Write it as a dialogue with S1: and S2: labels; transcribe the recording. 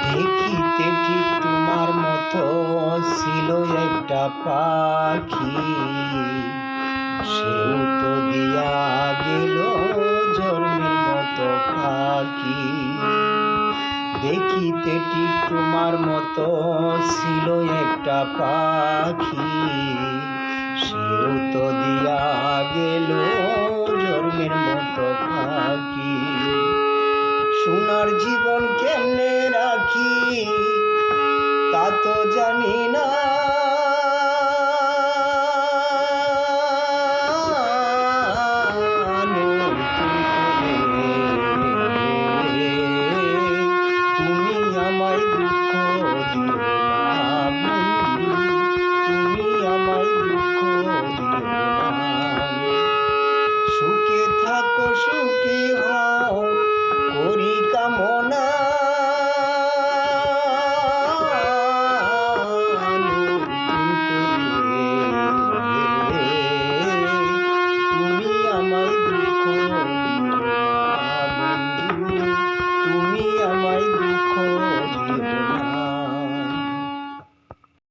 S1: দেখিতে ঠিক তোমার মতো ছিল একটা পাখি, সেও তো দিয়া গেল জন্মের মতো পাখি। দেখিতে ঠিক তোমার মতো ছিল একটা পাখি, সেও তো দিয়া গেল জন্মের মতো পাখি। সোনার জীবন কেমনে রাখি তা তো জানি না, তুমি আমায় দুঃখ দিও না বন্ধু, তুমি আমায় দুঃখ দিও না। সুখে থাকো সুখী হও করি কামনা।